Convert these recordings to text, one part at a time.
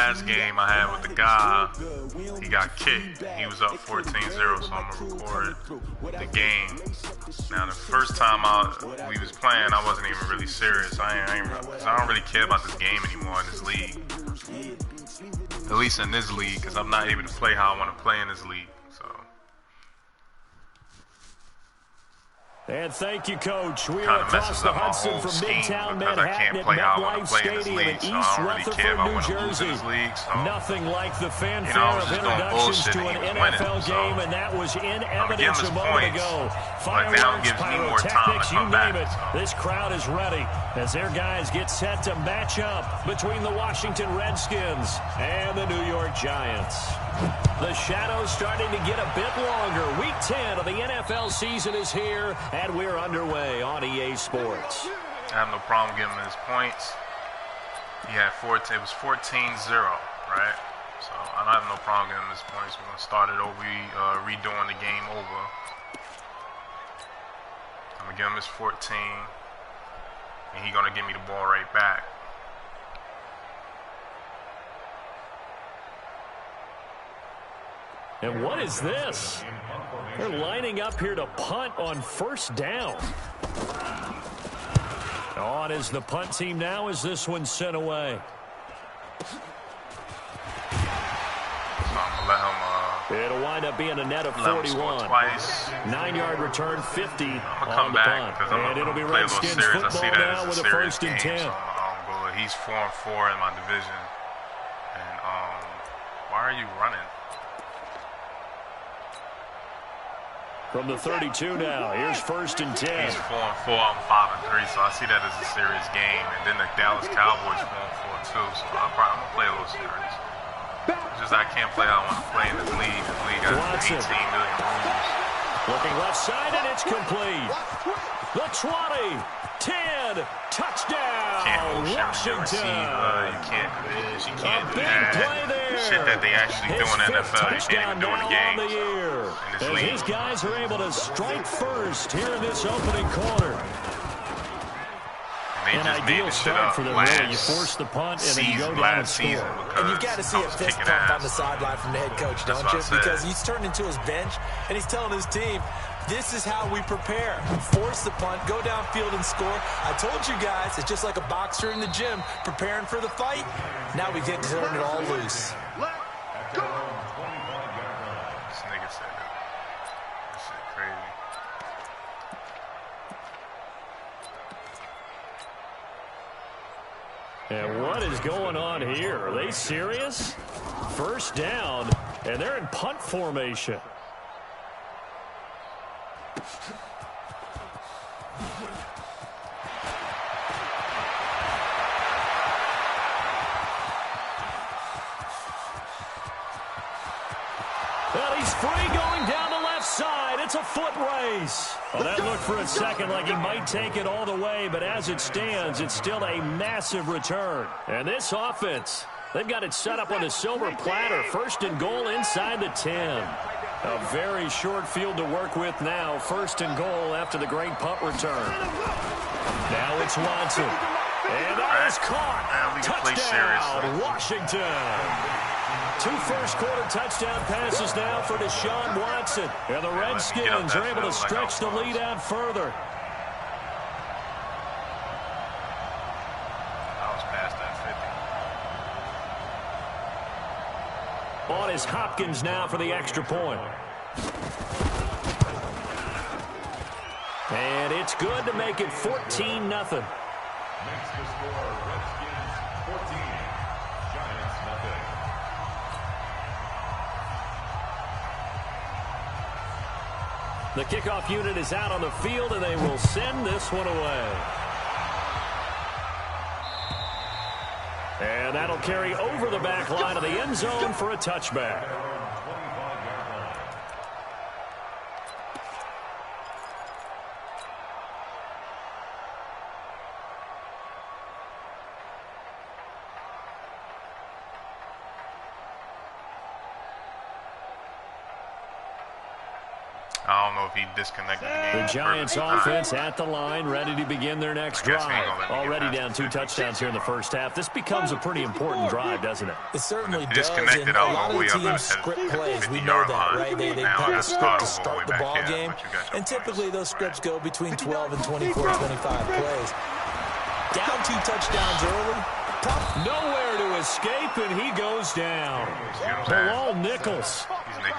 last game I had with the guy, he got kicked. He was up 14-0, so I'm going to record the game. Now, the first time we was playing, I wasn't even really serious. I don't really care about this game anymore in this league. At least in this league, because I'm not able to play how I want to play in this league. And thank you, Coach. We are across the Hudson from Midtown Manhattan at MetLife Stadium in East Rutherford, New Jersey. Nothing like the fanfare of introductions to an NFL game, and that was in evidence a moment ago. Fireworks, pyrotechnics, you name it. This crowd is ready as their guys get set to match up between the Washington Redskins and the New York Giants. The shadow's starting to get a bit longer. Week 10 of the NFL season is here, and we're underway on EA Sports. I have no problem giving him his points. He had 14. It was 14-0, right? So I don't have no problem giving him his points. We're going to start it over, redoing the game over. I'm going to give him his 14, and he's going to give me the ball right back. And what is this? They're lining up here to punt on first down. On is the punt team now as this one's sent away. It'll wind up being a net of 41. 9-yard return, 50 on the punt. And it'll be Redskins football now with a 1st and 10. He's 4-4 in my division. And why are you running? From the 32 now, here's 1st and 10. He's 4-4, I'm 5-3, so I see that as a serious game. And then the Dallas Cowboys 4-4 too, so I'm gonna play a little serious. It's just I can't play how I want to play in this league. This league has 18 million rules. Looking left side, and it's complete. The 20, 10, touchdown, Washington. You can't do this, you can't do that. Shit that they actually do in the NFL, you can't even do in the game. In this league. His guys are able to strike first here in this opening quarter. An ideal start for them, really. You force the punt and then you go down and score. And you got to see a fist pump on the sideline from the head coach, don't you? Because he's turned into his bench and he's telling his team, this is how we prepare. Force the punt, go downfield and score. I told you guys, it's just like a boxer in the gym preparing for the fight. Now we get to turn it all loose. This nigga said that. This shit crazy. And what is going on here? Are they serious? First down, and they're in punt formation. Well, he's free going down the left side. It's a foot race. Well, that looked for a second like he might take it all the way, but as it stands, it's still a massive return. And this offense, they've got it set up on a silver platter. 1st and goal inside the 10. A very short field to work with now. 1st and goal after the great punt return. Now it's Watson. And that is caught. Touchdown, Washington. 2 first-quarter touchdown passes now for Deshaun Watson. And the Redskins are able to stretch the lead out further. I was past that 50. On is Hopkins now for the extra point. And it's good to make it 14-0. Next to score, Redskins 14, Giants nothing. The kickoff unit is out on the field, and they will send this one away. And that'll carry over the back line of the end zone for a touchback. I don't know if he disconnected the game. The Giants offense at the line, ready to begin their next drive. Already down 2 touchdowns here in the first half. This becomes a pretty important drive, doesn't it? It certainly does. And a lot of the teams script plays. We know that, right? They have a script to start the ball game. And typically those scripts go between 12 and 24, 25 plays. Down 2 touchdowns early. Nowhere to escape, and he goes down. Below Nichols.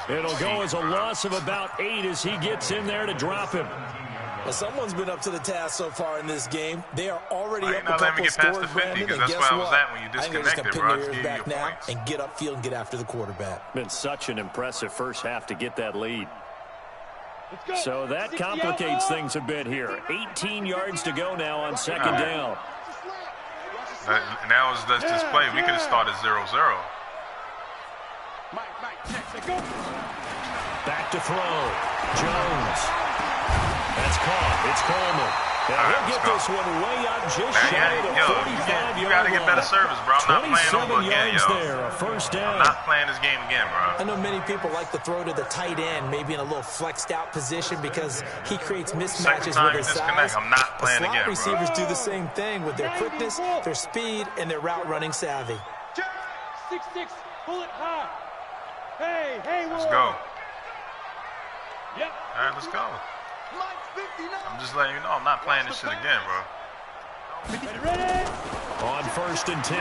It'll go as a loss of about 8 as he gets in there to drop him. Well, someone's been up to the task so far in this game. They are already up a not letting couple me get past scores, the 50, Brandon, because that's where I was at when you I think they're just disconnected, gonna bro. pin their ears back now and get upfield and get after the quarterback. Been such an impressive first half to get that lead. So that complicates things a bit here. 18 yards to go now on second down. Now let's just play. We could have started 0-0. Back to throw. Jones. That's caught. It's Coleman. Now he'll get this one way up just shy of the 45-yard line. You got to get better service, bro. I'm not playing over again, yo. There, a first down. I'm not playing this game again, bro. I know many people like to throw to the tight end, maybe in a little flexed out position because he creates mismatches with his size. I'm not playing slot again, receivers bro. do the same thing with their quickness, their speed, and their route running savvy. 6-6, pull it high. Hey, let's go. Yep. All right, let's go. I'm just letting you know I'm not playing this shit again, bro. On first and 10,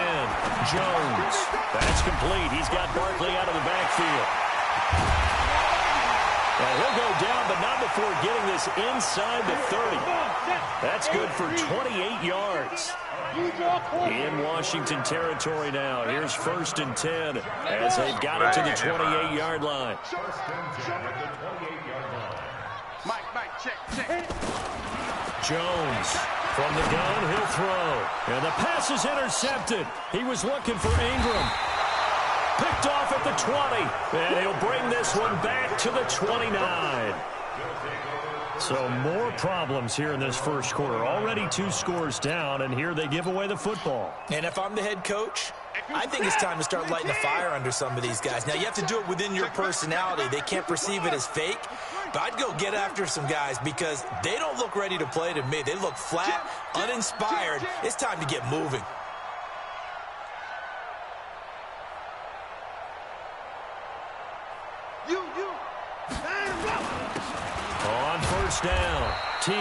Jones. That's complete. He's got Barkley out of the backfield. Well, he'll go down, but not before getting this inside the 30. That's good for 28 yards. In Washington territory now. Here's first and 10 as they've got it to the 28-yard line. Jones from the gun, he'll throw. And the pass is intercepted. He was looking for Ingram. Picked off at the 20. And he'll bring this one back to the 29. So more problems here in this first quarter. Already 2 scores down, and here they give away the football. And if I'm the head coach, I think it's time to start lighting a fire under some of these guys. Now, you have to do it within your personality. They can't perceive it as fake. But I'd go get after some guys because they don't look ready to play to me. They look flat, uninspired. It's time to get moving. On first down, T.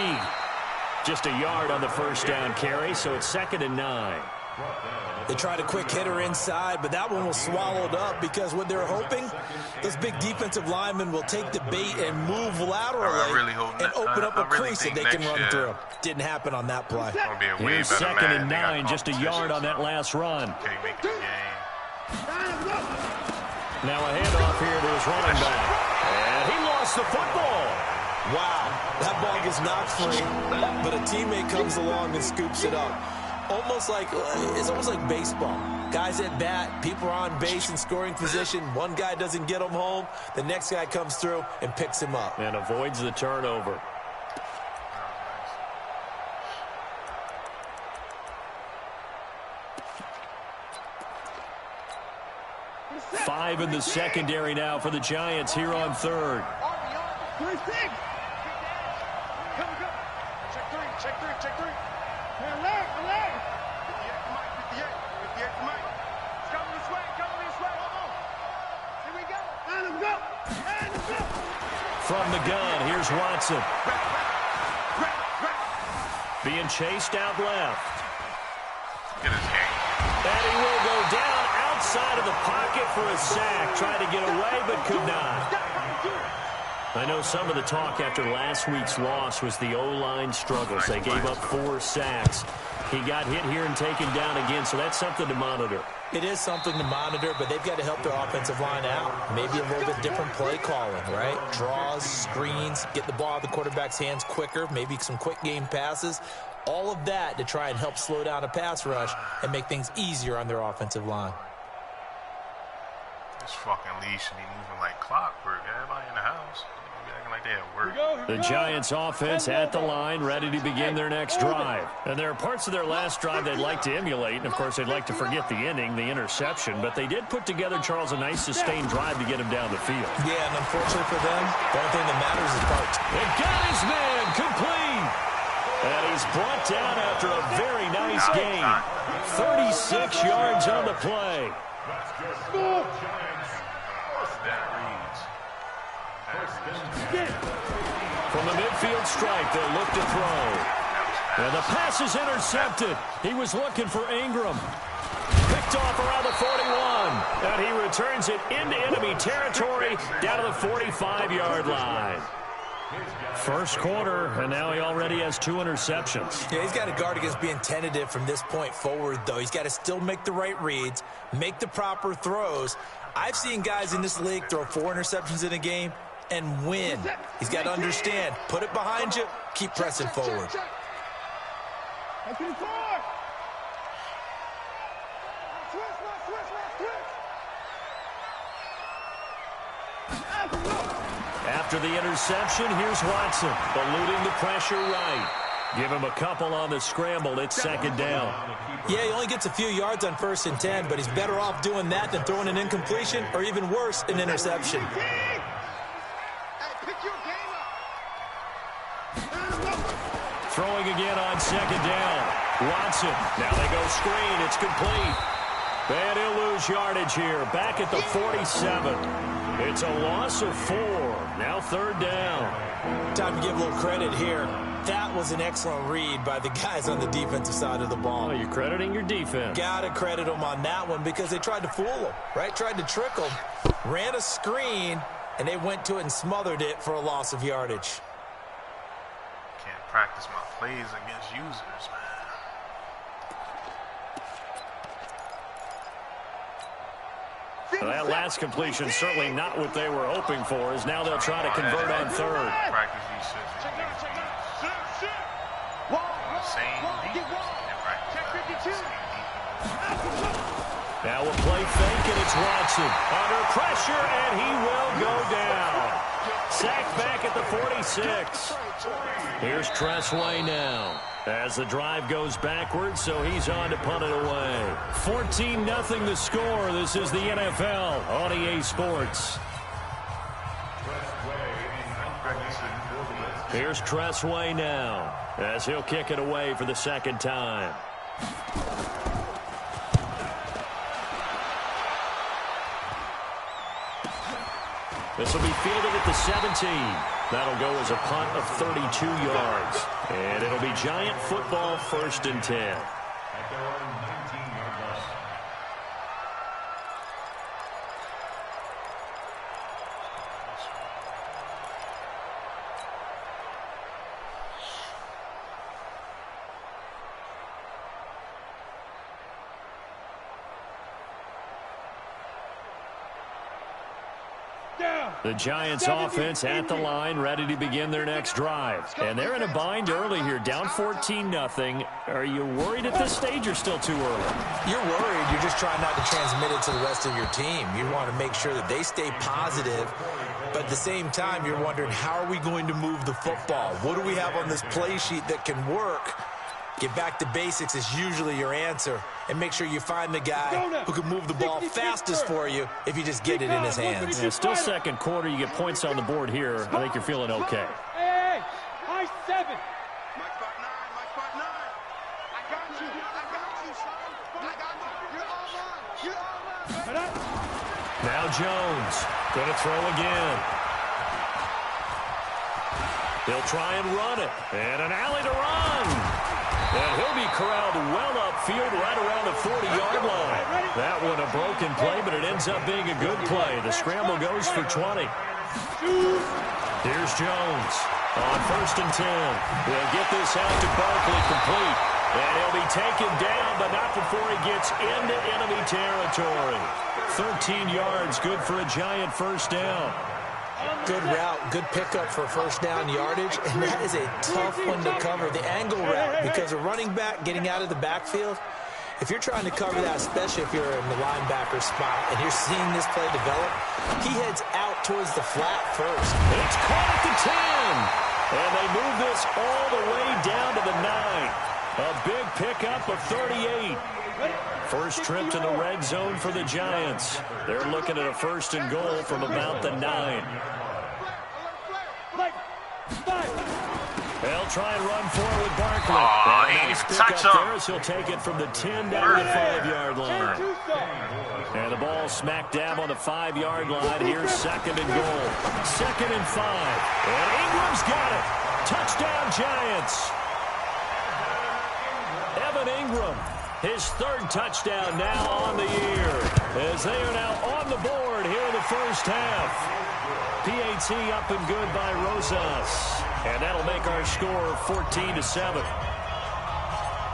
Just a yard on the first down carry, so it's 2nd and 9. They tried a quick hitter inside, but that one was swallowed up because what they're hoping, those big defensive linemen will take the bait and move laterally and open up a crease that they can run through. Didn't happen on that play. Here's 2nd and 9, just a yard on that last run. Now a handoff here to his running back. And he lost the football. Wow, that ball was knocked free, but a teammate comes along and scoops it up. It's almost like baseball. Guys at bat, people are on base in scoring position. One guy doesn't get him home. The next guy comes through and picks him up. And avoids the turnover. Five in the secondary now for the Giants here on third. Check three. From the gun, here's Watson. Being chased out left. Get his game. And he will go down outside of the pocket for a sack. Tried to get away, but could not. I know some of the talk after last week's loss was the O-line struggles. They gave up 4 sacks. He got hit here and taken down again, so that's something to monitor. It is something to monitor, but they've got to help their offensive line out. Maybe a little bit different play calling, right? Draws, screens, get the ball out of the quarterback's hands quicker, maybe some quick game passes. All of that to try and help slow down a pass rush and make things easier on their offensive line. This fucking leash should be moving like clockwork. Everybody in the house. Acting like they at work. The Giants offense at the line, ready to begin their next drive. And there are parts of their last drive they'd like to emulate, and of course they'd like to forget the inning, the interception, but they did put together, Charles, a nice sustained drive to get him down the field. Yeah, and unfortunately for them, the only thing that matters is parts. It got his man complete. And he's brought down after a very nice game. 36 yards on the play. From the midfield stripe, they'll look to throw. And the pass is intercepted. He was looking for Ingram. Picked off around the 41. And he returns it into enemy territory down to the 45-yard line. First quarter, and now he already has 2 interceptions. Yeah, he's got to guard against being tentative from this point forward, though. He's got to still make the right reads, make the proper throws. I've seen guys in this league throw 4 interceptions in a game and win. He's got to understand, put it behind you, keep pressing forward. After the interception, here's Watson, eluding the pressure right. Give him a couple on the scramble. It's second down. Yeah, he only gets a few yards on 1st and 10, but he's better off doing that than throwing an incompletion or even worse, an interception. Throwing again on second down. Watson. Now they go screen. It's complete. And he'll lose yardage here. Back at the 47. It's a loss of 4. Now 3rd down. Time to give a little credit here. That was an excellent read by the guys on the defensive side of the ball. Oh, you're crediting your defense. Gotta credit them on that one because they tried to fool them, right? Tried to trick them. Ran a screen, and they went to it and smothered it for a loss of yardage. Can't practice my plays against users, man. That last completion certainly not what they were hoping for, as now they'll try to convert on 3rd. Practice these shit. Same defense. Now we'll play fake, and it's Watson. Under pressure, and he will go down. Sacked back at the 46. Here's Tressway now. As the drive goes backwards, so he's on to punt it away. 14-0 the score. This is the NFL on EA Sports. Here's Tressway now, as he'll kick it away for the 2nd time. This will be fielded at the 17. That'll go as a punt of 32 yards. And it'll be Giant football, 1st and 10. The Giants offense at the line, ready to begin their next drive. And they're in a bind early here, down 14-0. Are you worried at this stage or still too early? You're worried. You're just trying not to transmit it to the rest of your team. You want to make sure that they stay positive. But at the same time, you're wondering, how are we going to move the football? What do we have on this play sheet that can work? Get back to basics is usually your answer. And make sure you find the guy who can move the ball fastest for you if you just get it in his hands. Yeah, still 2nd quarter. You get points on the board here. I think you're feeling okay. Hey, high 7. Now Jones going to throw again. He'll try and run it. And an alley to run. And he'll be corralled well upfield right around the 40-yard line. That one a broken play, but it ends up being a good play. The scramble goes for 20. Here's Jones on 1st and 10. He'll get this out to Barkley complete. And he'll be taken down, but not before he gets into enemy territory. 13 yards, good for a Giant 1st down. Good route, good pickup for 1st down yardage, and that is a tough one to cover, the angle route, because a running back getting out of the backfield, If you're trying to cover that, especially if you're in the linebacker spot and you're seeing this play develop, he heads out towards the flat first. It's caught at the 10. And they move this all the way down to the 9. A big pickup of 38. First trip to the red zone for the Giants. They're looking at a 1st and goal from about the 9. They'll try and run forward with Barkley. Oh, he nice didn't pick touch up him. there as he'll take it from the 10 down to the 5-yard line. And the ball smack dab on the 5-yard line. Here's 2nd and goal. 2nd and 5. And Ingram's got it. Touchdown, Giants. Evan Ingram, his 3rd touchdown now on the year, as they are now on the board here in the first half. PAT up and good by Rosas. And that'll make our score 14-7.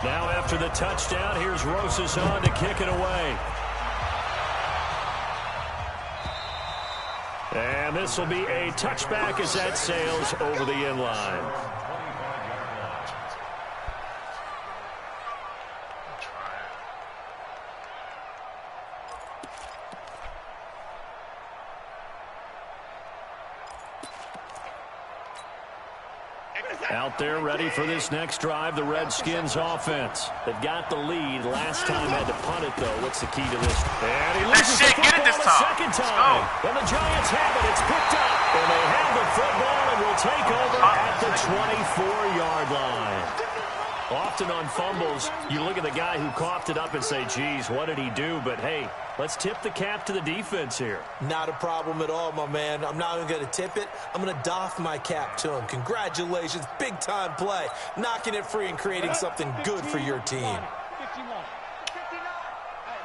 Now after the touchdown, here's Rosas on to kick it away. And this will be a touchback as that sails over the end line. Out there ready for this next drive, the Redskins offense. They've got the lead. Last time had to punt it, though. What's the key to this? And he loses the football a second time. And the Giants have it. It's picked up. And they have the football and will take over at the 24-yard line. Often on fumbles, you look at the guy who coughed it up and say, geez, what did he do? But, hey, let's tip the cap to the defense here. Not a problem at all, my man. I'm not even going to tip it. I'm going to doff my cap to him. Congratulations. Big-time play. Knocking it free and creating something good for your team. 51. 59.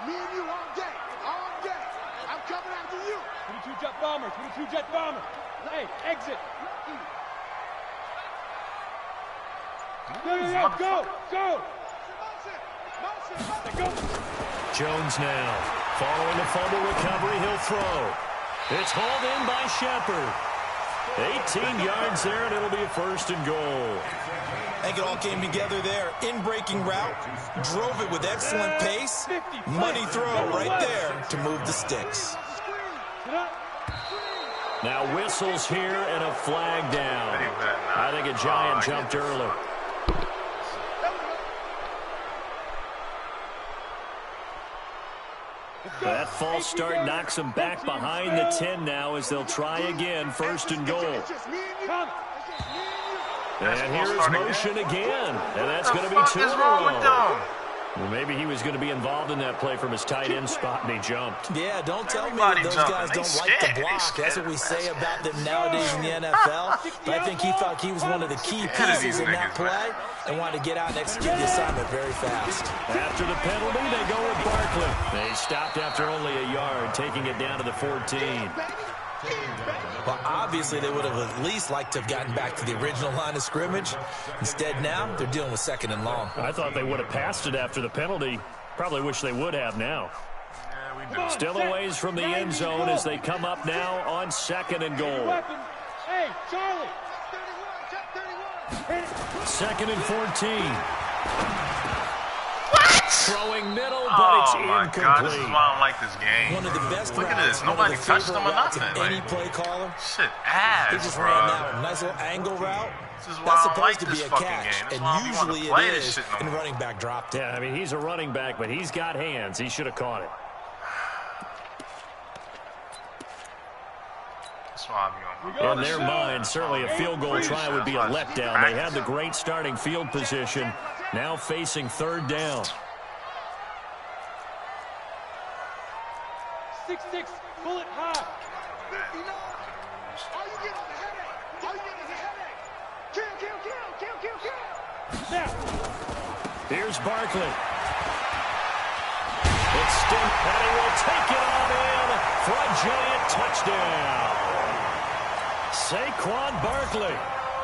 Me and you all day. All day. I'm coming after you. 22 jet bombers. 22 jet bombers. Hey, exit. Go. Jones now. Following the fumble recovery, he'll throw. It's hauled in by Shepard. 18 yards there, and it'll be a 1st and goal. I think it all came together there. In-breaking route. Drove it with excellent pace. Money throw right there to move the sticks. Now whistles here and a flag down. I think a Giant jumped early. That false start knocks them back behind the 10 now as they'll try again. 1st and goal. And here's motion again. And that's going to be 2 in a row. Well, maybe he was going to be involved in that play from his tight end spot, and he jumped. Yeah, don't tell me that those guys don't like to block. That's what we say about them nowadays in the NFL. But I think he thought he was one of the key pieces in that play and wanted to get out and execute the assignment very fast. After the penalty, they go with Barkley. They stopped after only a yard, taking it down to the 14. Well, obviously, they would have at least liked to have gotten back to the original line of scrimmage. Instead, now, they're dealing with 2nd and long. I thought they would have passed it after the penalty. Probably wish they would have now. Still a ways from the end zone as they come up now on 2nd and goal. Hey, Charlie. 2nd and 14. Throwing middle, but it's incomplete. God, this is why I don't like this game. One of the best Look at routes, this. Nobody touched him or nothing. Any play caller. Shit ass, He just bro. ran out a nice little angle route. This is why That's I don't like supposed to this be a fucking catch, game. That's and why we want to usually play it this is, shit no and more. running back dropped it. Yeah, I mean, he's a running back, but he's got hands. He should have caught it. That's why I be on. In their mind, certainly a field goal try would be a letdown. They had the great starting field position, now facing 3rd down. 6'6", bullet high. 59. All you get is a headache. All you get is a headache. Kill. Now. Here's Barkley. It's still, and he will take it on in for a Giant touchdown. Saquon Barkley,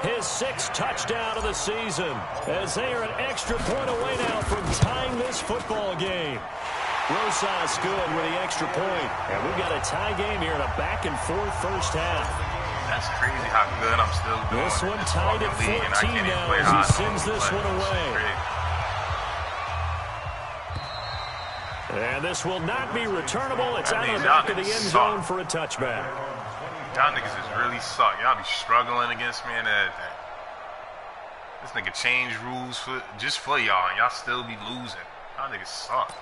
his 6th touchdown of the season, as they are an extra point away now from tying this football game. Rosas good with the extra point. And we've got a tie game here in a back-and-forth first half. That's crazy how good I'm still doing. This one tied at 14 now as he sends this one away. And this will not be returnable. It's out of the back of the end zone for a touchback. Y'all niggas just really suck. Y'all be struggling against me and everything. This nigga changed rules just for y'all, and y'all still be losing. Y'all niggas suck.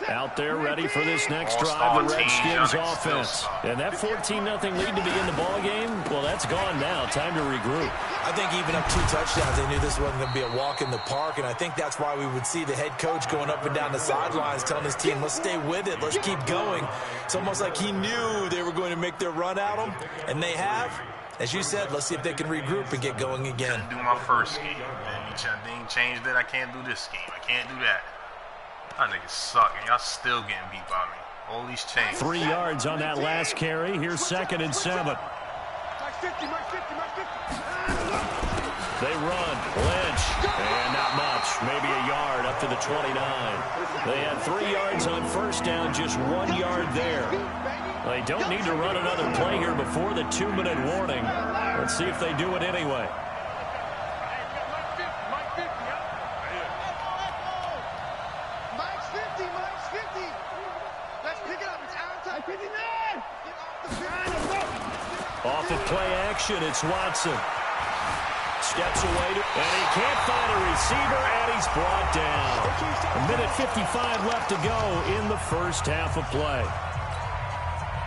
Out there ready for this next drive, the Redskins offense. And that 14-0 lead to begin the ball game, well, that's gone now. Time to regroup. I think even up 2 touchdowns, they knew this wasn't going to be a walk in the park, and I think that's why we would see the head coach going up and down the sidelines telling his team, let's stay with it, let's keep going. It's almost like he knew they were going to make their run at him, and they have. As you said, let's see if they can regroup and get going again. I do my first scheme, then he changed it. I can't do this scheme. I can't do that. Y'all niggas suck, and y'all still getting beat by me. All these changes. 3 yards on that last carry. Here's 2nd and 7. They run. Lynch. And not much. Maybe a yard up to the 29. They had 3 yards on first down, just 1 yard there. They don't need to run another play here before the 2-minute warning. Let's see if they do it anyway. Off of play action, it's Watson. Steps away, and he can't find a receiver, and he's brought down. 1:55 left to go in the first half of play.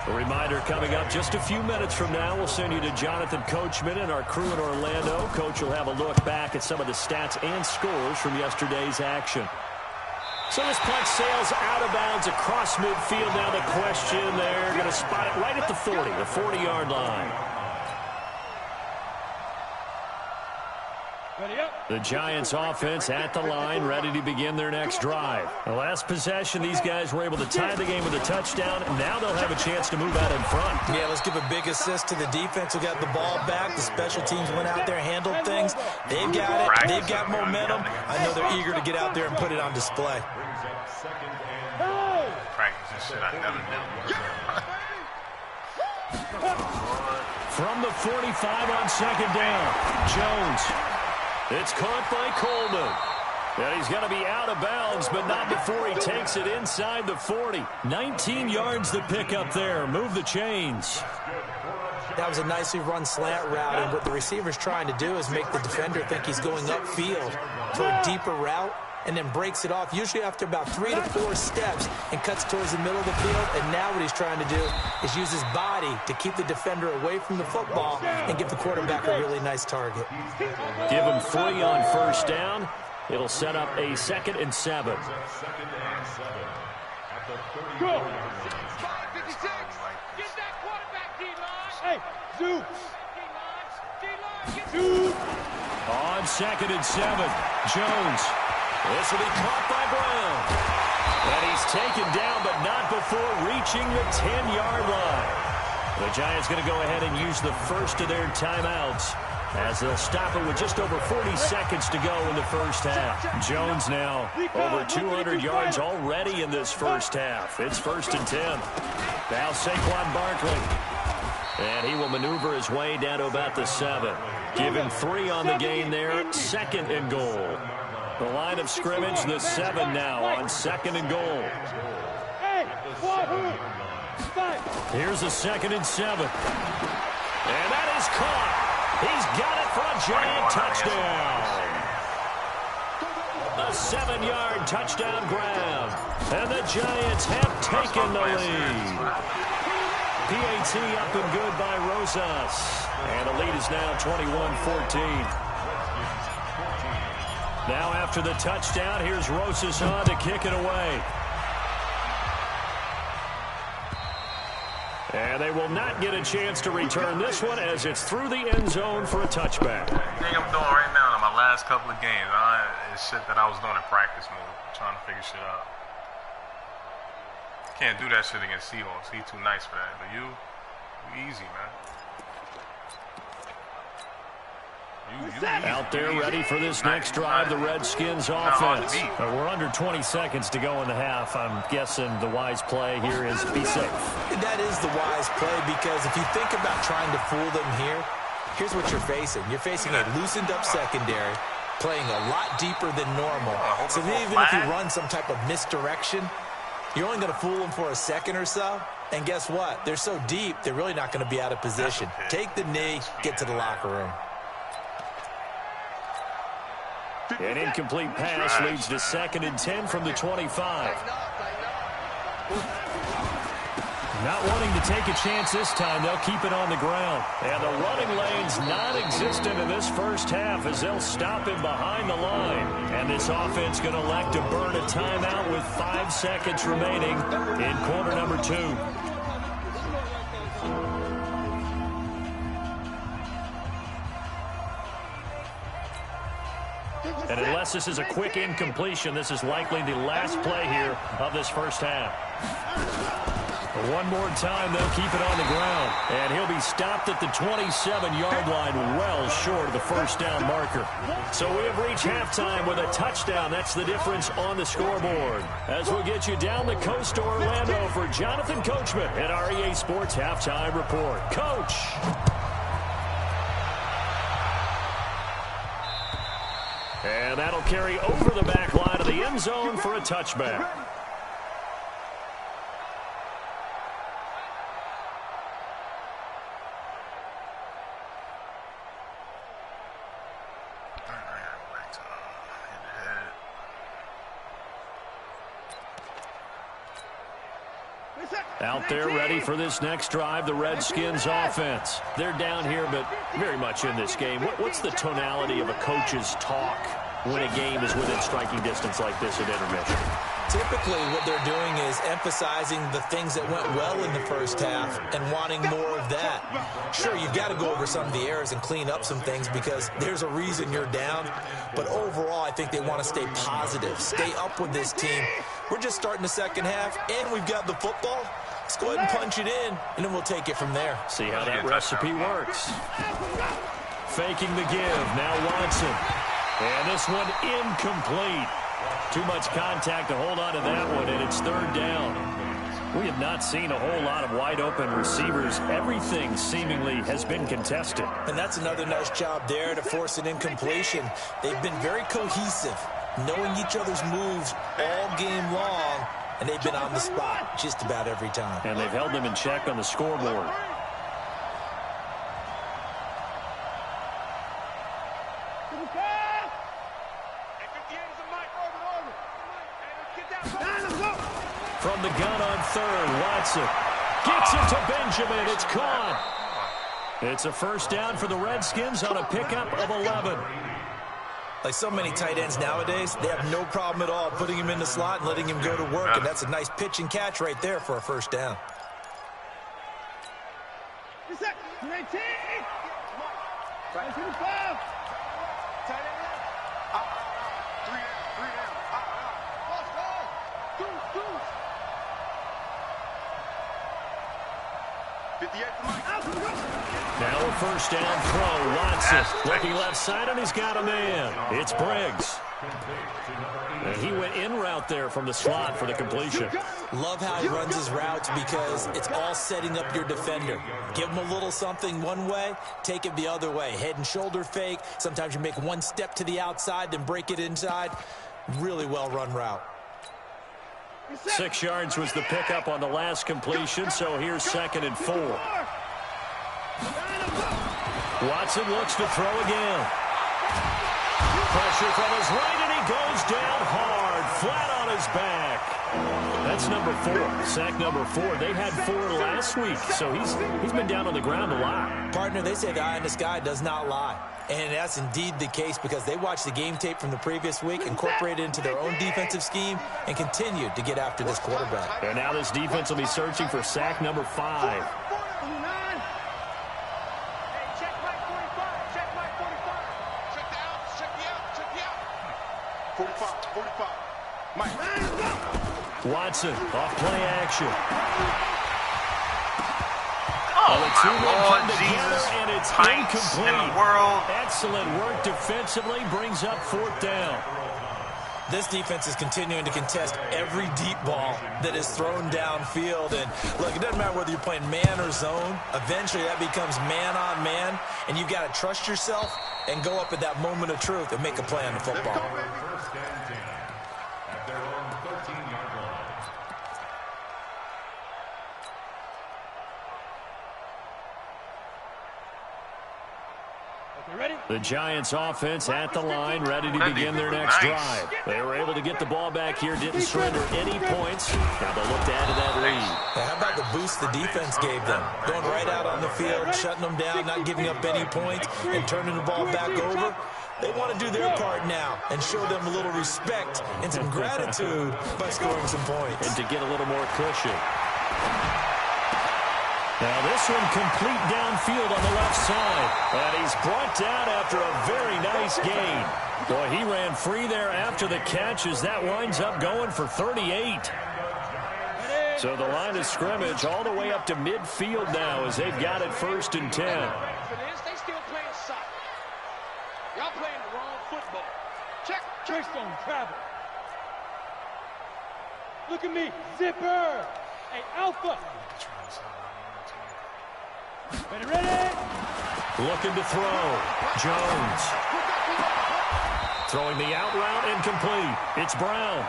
A reminder coming up just a few minutes from now. We'll send you to Jonathan Coachman and our crew in Orlando. Coach will have a look back at some of the stats and scores from yesterday's action. So this punt sails out of bounds across midfield. Now the question, they're going to spot it right at the 40, the 40-yard line. The Giants offense at the line, ready to begin their next drive. The last possession, these guys were able to tie the game with a touchdown, and now they'll have a chance to move out in front. Yeah, let's give a big assist to the defense who got the ball back. The special teams went out there, handled things. They've got it. They've got momentum. I know they're eager to get out there and put it on display. Practice is shit I never knew. From the 45 on 2nd down, Jones. It's caught by Coleman. And he's going to be out of bounds, but not before he takes it inside the 40. 19 yards to pick up there. Move the chains. That was a nicely run slant route, and what the receiver's trying to do is make the defender think he's going upfield to a deeper route, and then breaks it off, usually after about 3 to 4 steps, and cuts towards the middle of the field. And now what he's trying to do is use his body to keep the defender away from the football and give the quarterback a really nice target. Give him 3 on first down. It'll set up a 2nd and 7. Go. 5:56. Get that quarterback, D-line. Hey, Zoo. D-line. On 2nd and 7, Jones. This will be caught by Brown. And he's taken down, but not before reaching the 10-yard line. The Giants going to go ahead and use the first of their timeouts as they'll stop it with just over 40 seconds to go in the first half. Jones now over 200 yards already in this first half. It's 1st and 10. Now Saquon Barkley. And he will maneuver his way down to about the 7. Give him 3 on the gain there. 2nd and goal. The line of scrimmage, the 7 now on 2nd and goal. Here's a 2nd and 7. And that is caught. He's got it for a Giant touchdown. A 7-yard touchdown grab. And the Giants have taken the lead. PAT up and good by Rosas. And the lead is now 21-14. Now after the touchdown, here's Rosas on to kick it away. And they will not get a chance to return this one as it's through the end zone for a touchback. The thing I'm doing right now in my last couple of games, it's shit that I was doing in practice mode, trying to figure shit out. Can't do that shit against Seahawks. He's too nice for that. But you easy, man. Out there ready for this next drive, the Redskins offense. We're under 20 seconds to go in the half. I'm guessing the wise play here is be safe. That is the wise play, because if you think about trying to fool them here, here's what you're facing. You're facing a loosened up secondary. playing a lot deeper than normal. So even if you run some type of misdirection, you're only going to fool them for a second or so. And guess what? They're so deep, they're really not going to be out of position. Take the knee, get to the locker room. An incomplete pass leads to 2nd and 10 from the 25. Not wanting to take a chance this time, they'll keep it on the ground. And the running lane's non-existent in this first half as they'll stop him behind the line. And this offense going to elect to burn a timeout with 5 seconds remaining in quarter number 2. And unless this is a quick incompletion, this is likely the last play here of this first half. One more time, they'll keep it on the ground. And he'll be stopped at the 27-yard line, well short of the first down marker. So we have reached halftime with a touchdown. That's the difference on the scoreboard. As we'll get you down the coast to Orlando for Jonathan Coachman at our EA Sports Halftime Report. Coach! And that'll carry over the back line of the end zone for a touchback. Out there ready for this next drive, the Redskins offense. They're down here, but very much in this game. What's the tonality of a coach's talk when a game is within striking distance like this at intermission? Typically, what they're doing is emphasizing the things that went well in the first half and wanting more of that. Sure, you've got to go over some of the errors and clean up some things because there's a reason you're down. But overall, I think they want to stay positive, stay up with this team. We're just starting the second half, and we've got the football. Let's go ahead and punch it in, and then we'll take it from there. See how that recipe works. Faking the give. Now Watson. And this one incomplete. Too much contact to hold on to that one, and it's 3rd down. We have not seen a whole lot of wide-open receivers. Everything seemingly has been contested. And that's another nice job there to force an incompletion. They've been very cohesive, knowing each other's moves all game long, and they've been on the spot just about every time. And they've held them in check on the scoreboard. From the gun on 3rd, Watson gets it to Benjamin. It's caught. It's a first down for the Redskins on a pickup of 11. Like so many tight ends nowadays, they have no problem at all putting him in the slot and letting him go to work, and that's a nice pitch and catch right there for a first down. Now a first down throw. Watson looking left side, and he's got a man. It's Briggs. And he went in route there from the slot for the completion. Love how he runs his routes because it's all setting up your defender. Give him a little something one way, take it the other way. Head and shoulder fake. Sometimes you make one step to the outside, then break it inside. Really well-run route. 6 yards was the pickup on the last completion, so here's 2nd and 4. Watson looks to throw again. Pressure from his right, and he goes down hard, flat on his back. That's number 4, sack number 4. They had 4 last week, so he's been down on the ground a lot. Partner, they say the eye in the sky does not lie. And that's indeed the case because they watched the game tape from the previous week, incorporated it into their own defensive scheme, and continued to get after this quarterback. And now this defense will be searching for sack number 5. Watson off play action. Oh, Jesus. And it's Pints in incomplete. the world. Excellent work defensively, brings up 4th down. This defense is continuing to contest every deep ball that is thrown downfield. And look, it doesn't matter whether you're playing man or zone. Eventually that becomes man on man, and you've got to trust yourself and go up at that moment of truth and make a play on the football. First and 10 at their own 13-yard line. The Giants offense at the line, ready to begin their next drive. They were able to get the ball back here, didn't surrender any points. Now they'll look to add to that lead. How about the boost the defense gave them? Going right out on the field, shutting them down, not giving up any points, and turning the ball back over. They want to do their part now and show them a little respect and some gratitude by scoring some points. And to get a little more cushion. Now this one complete downfield on the left side. And he's brought down after a very nice gain. Boy, he ran free there after the catch as that winds up going for 38. So the line of scrimmage all the way up to midfield now as they've got it first and 10. They still playing soccer. Y'all playing the wrong football. Check. Keystone travel. Look at me. Zipper. Hey, Alpha. Ready? Looking to throw. Jones. Throwing the out route incomplete. It's Brown.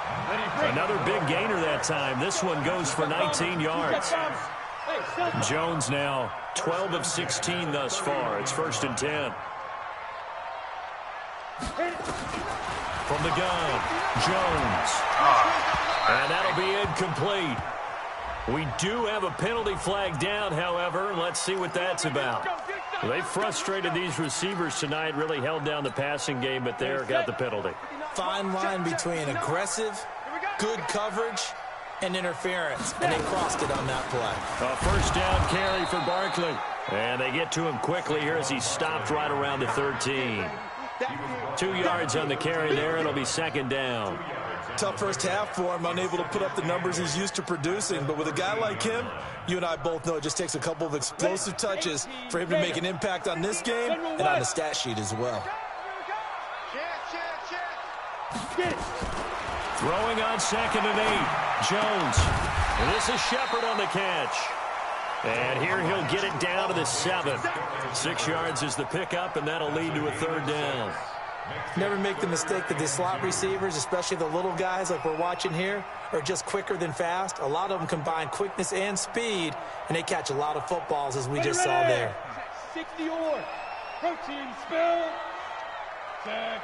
Another big gainer that time. This one goes for 19 yards. Jones now 12 of 16 thus far. It's first and 10. From the gun, Jones. And that'll be incomplete. We do have a penalty flag down, however. Let's see what that's about. They frustrated these receivers tonight, really held down the passing game, but there got the penalty. Fine line between aggressive, good coverage, and interference, and they crossed it on that play. A first down carry for Barkley. And they get to him quickly here as he stopped right around the 13. 2 yards on the carry there. It'll be second down. Tough first half for him, unable to put up the numbers he's used to producing. But with a guy like him, you and I both know it just takes a couple of explosive touches for him to make an impact on this game and on the stat sheet as well. Throwing on second and 8. Jones. And this is Shepard on the catch. And here he'll get it down to the 7. 6 yards is the pickup, and that'll lead to a third down. Never make the mistake that the slot receivers, especially the little guys like we're watching here, are just quicker than fast. A lot of them combine quickness and speed, and they catch a lot of footballs, as we just saw there. 60 or protein spill.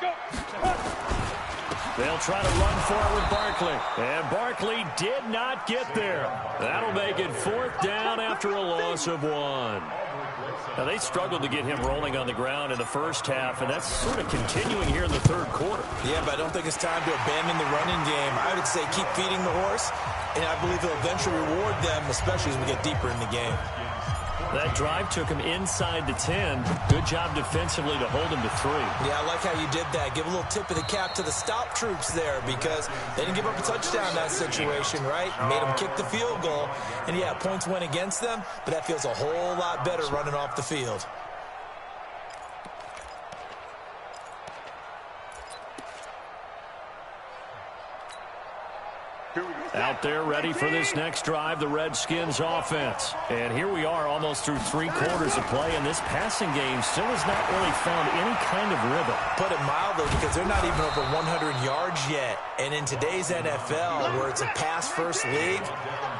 Go. They'll try to run for it with Barkley. And Barkley did not get there. That'll make it fourth down after a loss of 1. Now, they struggled to get him rolling on the ground in the first half, and that's sort of continuing here in the third quarter. Yeah, but I don't think it's time to abandon the running game. I would say keep feeding the horse, and I believe he'll eventually reward them, especially as we get deeper in the game. That drive took him inside the 10. Good job defensively to hold him to 3. Yeah, I like how you did that. Give a little tip of the cap to the stop troops there because they didn't give up a touchdown in that situation, right? Made them kick the field goal. And, yeah, points went against them, but that feels a whole lot better running off the field. Out there ready for this next drive, the Redskins offense. And here we are almost through 3 quarters of play, and this passing game still has not really found any kind of rhythm. Put it mildly, because they're not even over 100 yards yet. And in today's NFL, where it's a pass-first league,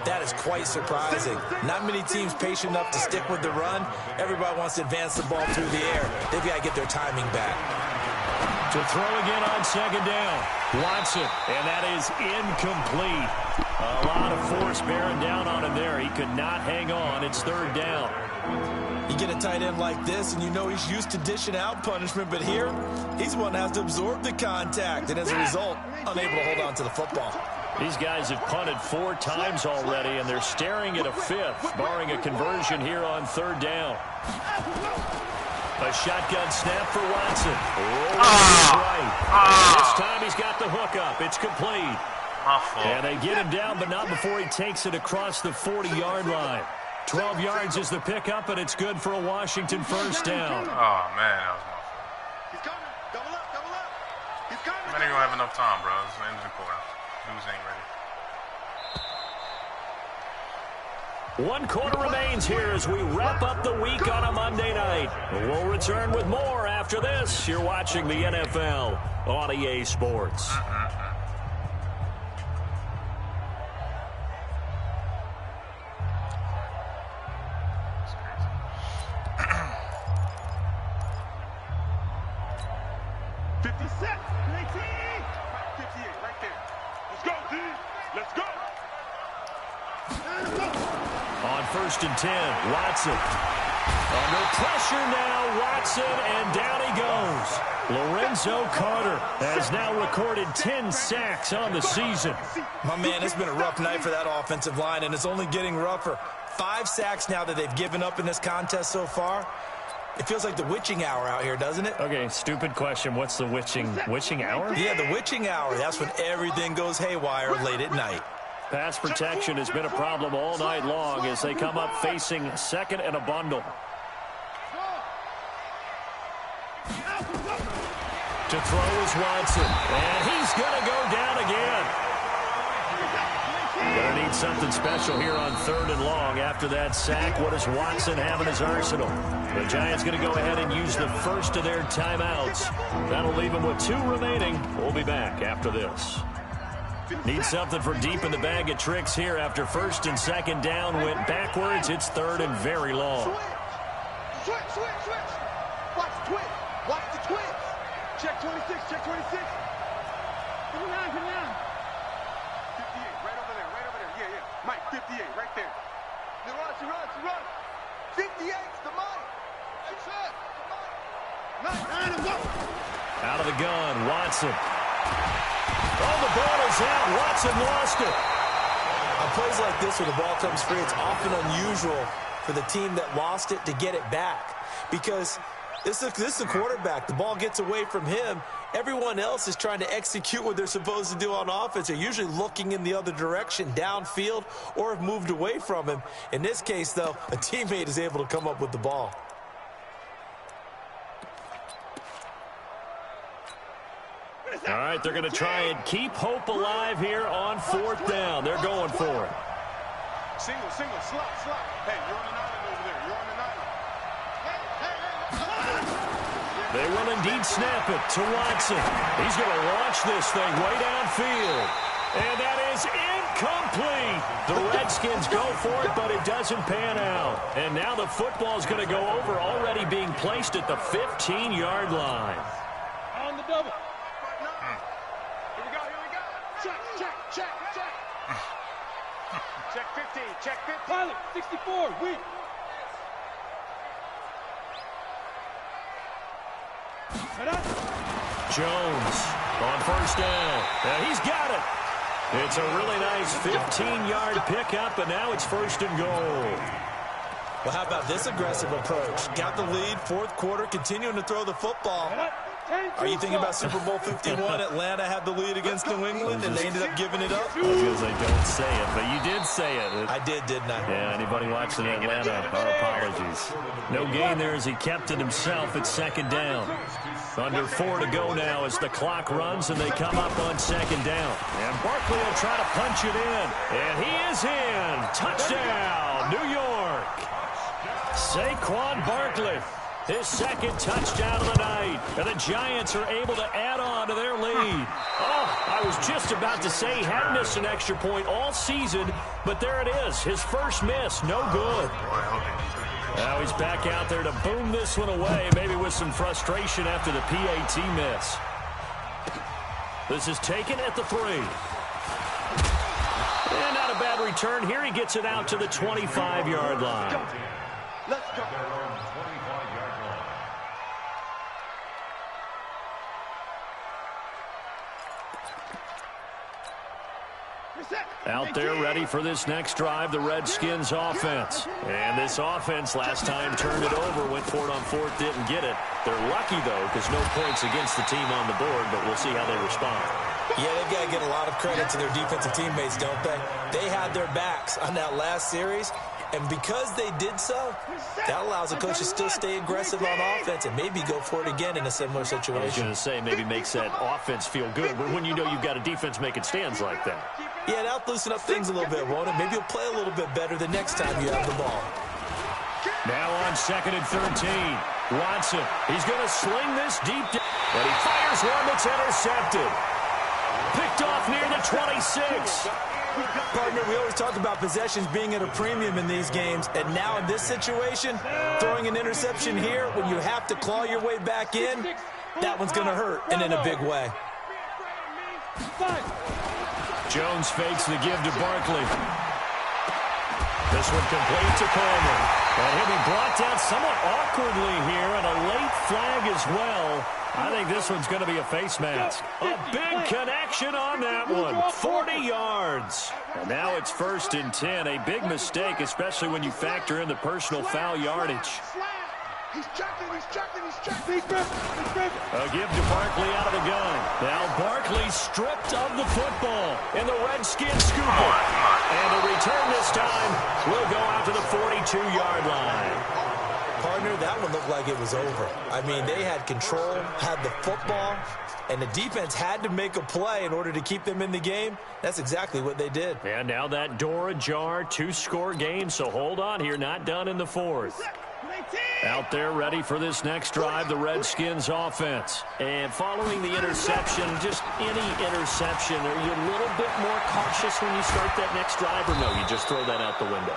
that is quite surprising. Not many teams patient enough to stick with the run. Everybody wants to advance the ball through the air. They've got to get their timing back. To throw again on second down. Watson, and that is incomplete. A lot of force bearing down on him there. He could not hang on. It's third down. You get a tight end like this, and you know he's used to dishing out punishment, but here, he's one that has to absorb the contact, and as a result, unable to hold on to the football. These guys have punted 4 times already, and they're staring at a 5th, barring a conversion here on third down. A shotgun snap for Watson. Right. This time he's got the hook up. It's complete. And they get him down, but not before he takes it across the 40-yard line. 12 yards is the pickup, and it's good for a Washington first down. Oh, man, that was my fault. He's coming. Double up, double up. He's coming. I ain't gonna have enough time, bro. It's the end of the quarter. News ain't ready. 1 quarter remains here as we wrap up the week on a Monday night. We'll return with more after this. You're watching the NFL on EA Sports. On 1st and 10, Watson. Under pressure now, Watson, and down he goes. Lorenzo Carter has now recorded 10 sacks on the season. My man, it's been a rough night for that offensive line, and it's only getting rougher. 5 sacks now that they've given up in this contest so far. It feels like the witching hour out here, doesn't it? Okay, stupid question. What's the witching hour? Yeah, the witching hour. That's when everything goes haywire late at night. Pass protection has been a problem all night long as they come up facing 2nd and a bundle. To throw is Watson, and he's going to go down again. Gonna need something special here on 3rd and long. After that sack, what does Watson have in his arsenal? The Giants going to go ahead and use the first of their timeouts. That'll leave them with 2 remaining. We'll be back after this. Need something for deep in the bag of tricks here after 1st and 2nd down went backwards. It's 3rd and very long. Switch. Watch the twins. Watch the twins. Check 26. Check 26. Come on. 58, right over there. Yeah. Mike, 58, right there. He runs. 58's the Mike. That's it. Nine, go. Out of the gun, Watson. Oh, the ball is out. Watson lost it. On plays like this where the ball comes free, it's often unusual for the team that lost it to get it back. Because this is the quarterback. The ball gets away from him. Everyone else is trying to execute what they're supposed to do on offense. They're usually looking in the other direction, downfield, or have moved away from him. In this case, though, a teammate is able to come up with the ball. All right, they're going to try and keep hope alive here on 4th down. They're going for it. Single, slot. Hey, you're on an island over there. You're on an island. They will indeed snap it to Watson. He's going to launch this thing way downfield. And that is incomplete. The Redskins go for it, but it doesn't pan out. And now the football is going to go over, already being placed at the 15-yard line. On the double. Check. Check 15. Check 15. Pilot, 64. Weak. Jones on 1st down. Now he's got it. It's a really nice 15-yard pickup, and now it's 1st and goal. Well, how about this aggressive approach? Got the lead, 4th quarter, continuing to throw the football. Are you thinking about Super Bowl 51? Atlanta had the lead against New England, and they ended up giving it up? I was going to say, don't say it, but you did say it. I did, didn't I? Yeah, anybody watching Atlanta, our apologies. No gain there as he kept it himself at 2nd down. Under 4 to go now as the clock runs, and they come up on 2nd down. And Barkley will try to punch it in. And he is in. Touchdown, New York. Saquon Barkley. His 2nd touchdown of the night. And the Giants are able to add on to their lead. Oh, I was just about to say he hadn't missed an extra point all season, but there it is. His first miss, no good. Now he's back out there to boom this one away, maybe with some frustration after the PAT miss. This is taken at the 3. And not a bad return here. He gets it out to the 25-yard line. Let's go. Out there ready for this next drive, the Redskins offense. And this offense last time turned it over, went for it on 4th, didn't get it. They're lucky, though, because no points against the team on the board, but we'll see how they respond. Yeah, they've got to get a lot of credit to their defensive teammates, don't they? They had their backs on that last series, and because they did so, that allows the coach to still stay aggressive on offense and maybe go for it again in a similar situation. I was going to say, maybe makes that offense feel good when you know you've got a defense making stands like that. Yeah, that'll loosen up things a little bit, won't it? Maybe you'll play a little bit better the next time you have the ball. Now on 2nd and 13. Watson, he's going to sling this deep down. And he fires one that's intercepted. Picked off near the 26. Partner, we always talk about possessions being at a premium in these games, and now in this situation, throwing an interception here when you have to claw your way back in, that one's going to hurt, and in a big way. Jones fakes the give to Barkley. This one complete to Coleman. And he'll be brought down somewhat awkwardly here, and a late flag as well. I think this one's going to be a face mask. A big connection on that one. 40 yards. And now it's 1st and 10. A big mistake, especially when you factor in the personal foul yardage. He's checking, he's checking, he's checking. A give to Barkley out of the gun. Now Barkley stripped of the football. And the Redskins scoop it. And the return this time will go out to the 42-yard line. Partner, that one looked like it was over. I mean, they had control, had the football, and the defense had to make a play in order to keep them in the game. That's exactly what they did. And now that door ajar, 2-score game, so hold on here, not done in the 4th. Out there ready for this next drive, the Redskins offense. And following the interception, just any interception, are you a little bit more cautious when you start that next drive, or no, you just throw that out the window?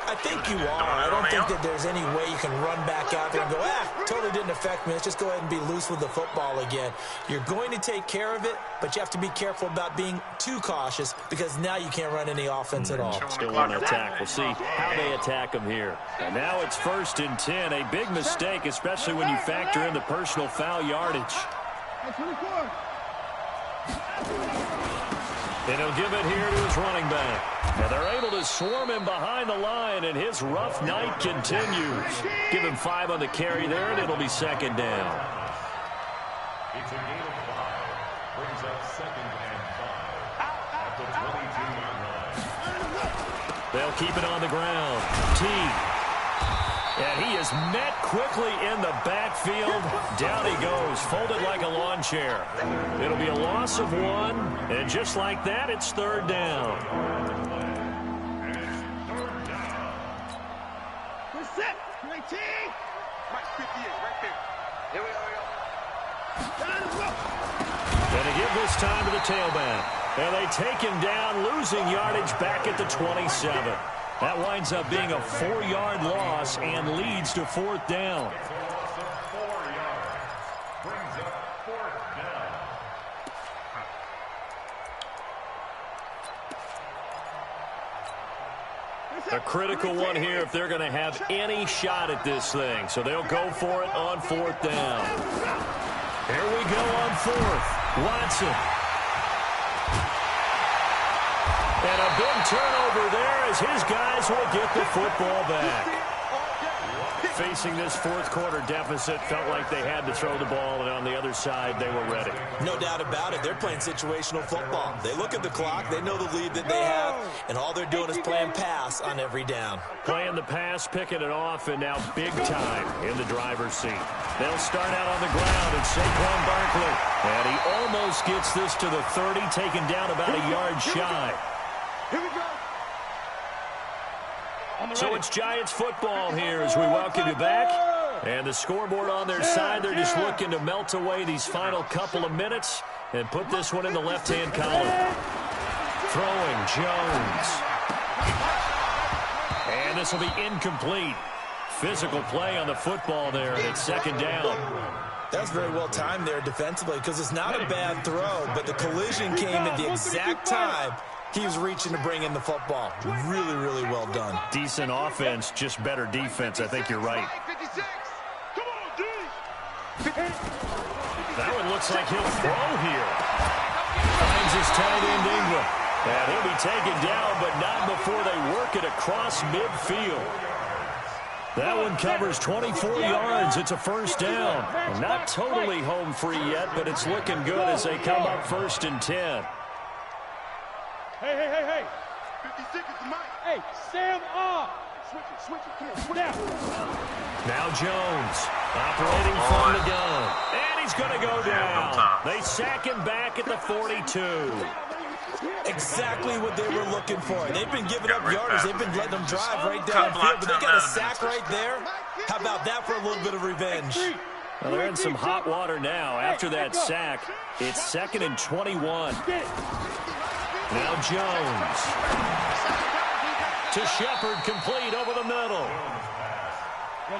I think you are. I don't think that there's any way you can run back out there and go, totally didn't affect me. Let's just go ahead and be loose with the football again. You're going to take care of it, but you have to be careful about being too cautious because now you can't run any offense at all. Still want to attack. We'll see how they attack them here. And now it's 1st and 10. A big mistake, especially when you factor in the personal foul yardage. And he'll give it here to his running back. And they're able to swarm him behind the line, and his rough night continues. Give him 5 on the carry there, and it'll be 2nd down. It's a gain of 5. Brings up 2nd and 5 at the 22-yard line. They'll keep it on the ground. T. And he is met quickly in the backfield. Down he goes, folded like a lawn chair. It'll be a loss of 1, and just like that, it's 3rd down. We're set. 19. Mike 58, right there. Here we go. And to give this time to the tailback. And they take him down, losing yardage back at the 27. That winds up being a 4-yard loss and leads to 4th down. A critical one here if they're going to have any shot at this thing. So they'll go for it on 4th down. Here we go on 4th. Watson. And a big turnover there as his guys will get the football back. Facing this 4th quarter deficit, felt like they had to throw the ball, and on the other side, they were ready. No doubt about it. They're playing situational football. They look at the clock. They know the lead that they have, and all they're doing is playing pass on every down. Playing the pass, picking it off, and now big time in the driver's seat. They'll start out on the ground, and Saquon Barkley. And he almost gets this to the 30, taken down about a yard shy. Here we go. So it's Giants football here as we welcome you back. And the scoreboard on their side, they're just looking to melt away these final couple of minutes and put this one in the left-hand column. Throwing Jones. And this will be incomplete. Physical play on the football there, and it's 2nd down. That's very well timed there defensively because it's not a bad throw, but the collision came at the exact time he was reaching to bring in the football. Really, really well done. Decent offense, just better defense. I think you're right. That one looks like he'll throw here. Finds his tight end Ingram. And he'll be taken down, but not before they work it across midfield. That one covers 24 yards. It's a 1st down. Not totally home free yet, but it's looking good as they come up 1st and 10. Hey. 56 is the mic. Hey, stand up. Switch it. Come on, switch out. Now Jones operating from the gun. And he's going to go down. They sack him back at the 42. Exactly what they were looking for. They've been giving up yardage. They've been letting them drive right down the Couple field. But they got a times sack right there. How about that for a little bit of revenge? Well, they're in some hot water now. After that sack, it's 2nd and 21. Now Jones. To Shepard, complete over the middle.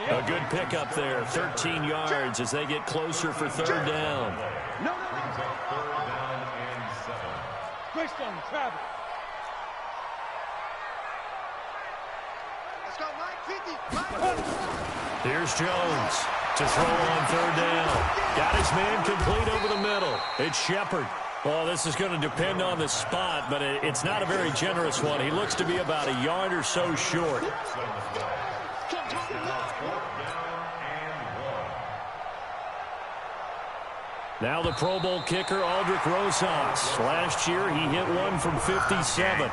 A good pickup there, 13 yards as they get closer for 3rd down. Travis. Let's go, Mike 50. Here's Jones to throw on 3rd down. Got his man complete over the middle. It's Shepard. Well, this is going to depend on the spot, but it's not a very generous one. He looks to be about a yard or so short. Now the Pro Bowl kicker, Aldrick Rosas. Last year, he hit one from 57.